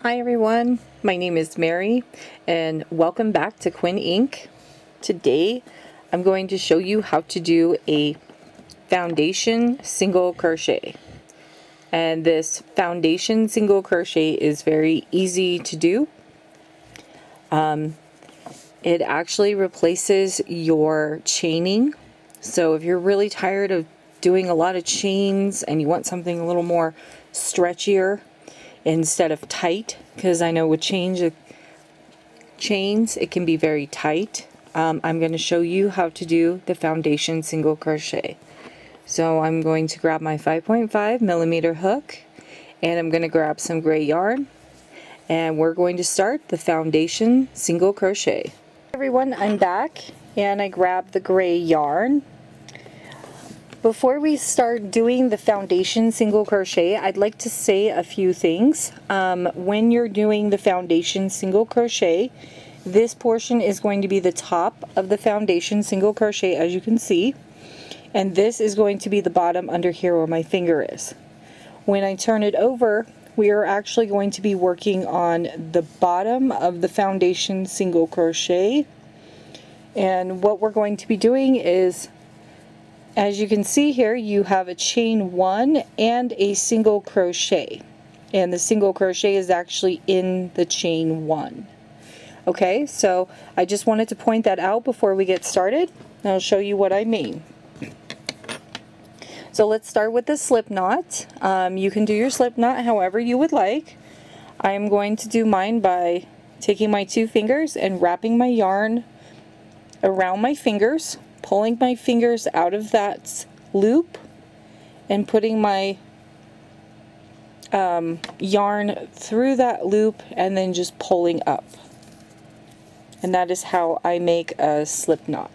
Hi everyone, my name is Mary and welcome back to Quinn Inc. Today I'm going to show you how to do a foundation single crochet. And this foundation single crochet is very easy to do. It actually replaces your chaining. So if you're really tired of doing a lot of chains and you want something a little more stretchier instead of tight, because I know with chains it can be very tight, I'm going to show you how to do the foundation single crochet. So I'm going to grab my 5.5 millimeter hook and I'm going to grab some gray yarn and we're going to start the foundation single crochet. Everyone, I'm back and I grabbed the gray yarn. Before we start doing the foundation single crochet, I'd like to say a few things. When you're doing the foundation single crochet, this portion is going to be the top of the foundation single crochet, as you can see, and this is going to be the bottom under here where my finger is. When I turn it over, we are actually going to be working on the bottom of the foundation single crochet, and what we're going to be doing is, as you can see here, you have a chain one and a single crochet, and the single crochet is actually in the chain one. Okay, so I just wanted to point that out before we get started. I'll show you what I mean. So let's start with the slip knot. You can do your slip knot however you would like. I'm going to do mine by taking my two fingers and wrapping my yarn around my fingers, pulling my fingers out of that loop and putting my yarn through that loop and then just pulling up. And that is how I make a slip knot.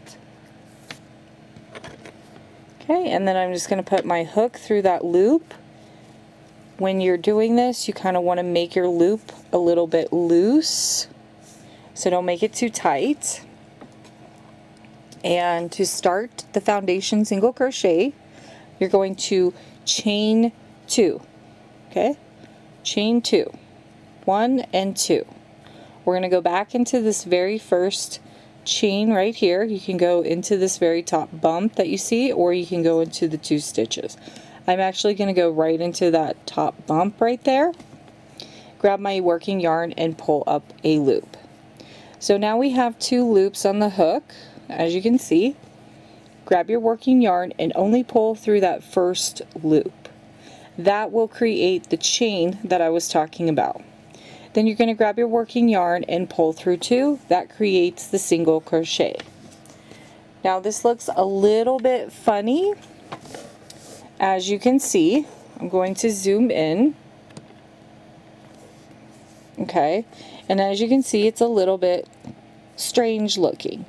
Okay, and then I'm just going to put my hook through that loop. When you're doing this, you kind of want to make your loop a little bit loose, so don't make it too tight. And to start the foundation single crochet, you're going to chain two. Okay, chain two, 1 and 2. We're going to go back into this very first chain right here. You can go into this very top bump that you see, or you can go into the 2 stitches. I'm actually going to go right into that top bump right there. Grab my working yarn and pull up a loop. So now we have 2 loops on the hook. As you can see, grab your working yarn and only pull through that first loop. That will create the chain that I was talking about. Then you're going to grab your working yarn and pull through 2. That creates the single crochet. Now this looks a little bit funny. As you can see, I'm going to zoom in. Okay, and as you can see, it's a little bit strange looking.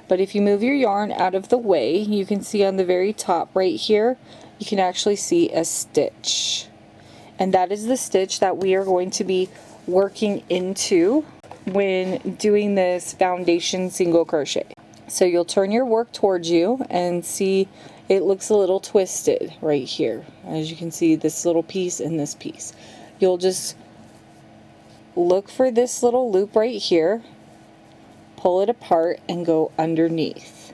But if you move your yarn out of the way, you can see on the very top right here, you can actually see a stitch. And that is the stitch that we are going to be working into when doing this foundation single crochet. So you'll turn your work towards you and see it looks a little twisted right here. As you can see, this little piece and this piece. You'll just look for this little loop right here, pull it apart and go underneath.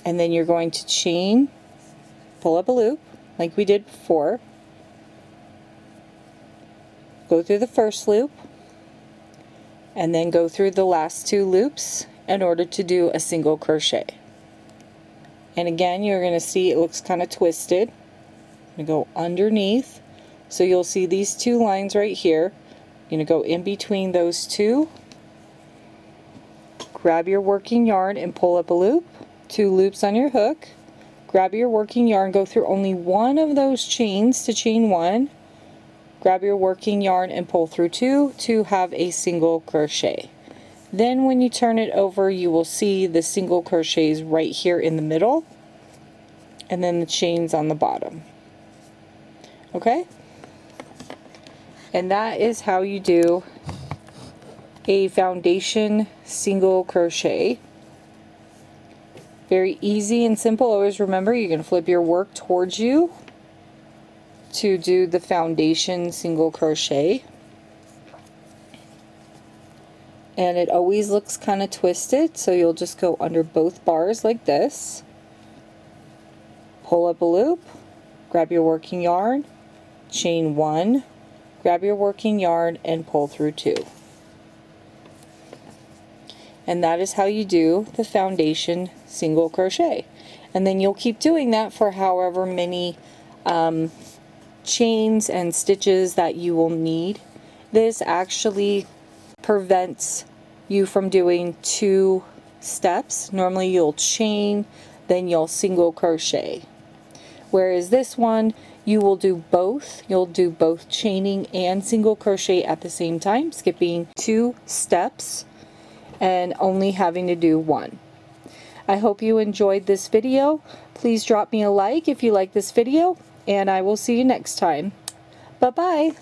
And then you're going to chain, pull up a loop like we did before, go through the first loop, and then go through the last 2 loops in order to do a single crochet. And again, you're going to see it looks kind of twisted. I'm going to go underneath, so you'll see these 2 lines right here. You're going to go in between those 2. Grab your working yarn and pull up a loop, 2 loops on your hook. Grab your working yarn, go through only one of those chains to chain 1. Grab your working yarn and pull through 2 to have a single crochet. Then when you turn it over, you will see the single crochets right here in the middle, and then the chains on the bottom. Okay? And that is how you do a foundation single crochet. Very easy and simple. Always remember, you're going to flip your work towards you to do the foundation single crochet. and it always looks kind of twisted, so you'll just go under both bars like this, pull up a loop, grab your working yarn, chain 1, grab your working yarn, and pull through 2. And that is how you do the foundation single crochet. And then you'll keep doing that for however many chains and stitches that you will need. This actually prevents you from doing 2 steps. Normally you'll chain, then you'll single crochet. Whereas this one, you will do both. You'll do both chaining and single crochet at the same time, skipping 2 steps and only having to do 1. I hope you enjoyed this video. Please drop me a like if you like this video, and I will see you next time. Bye-bye.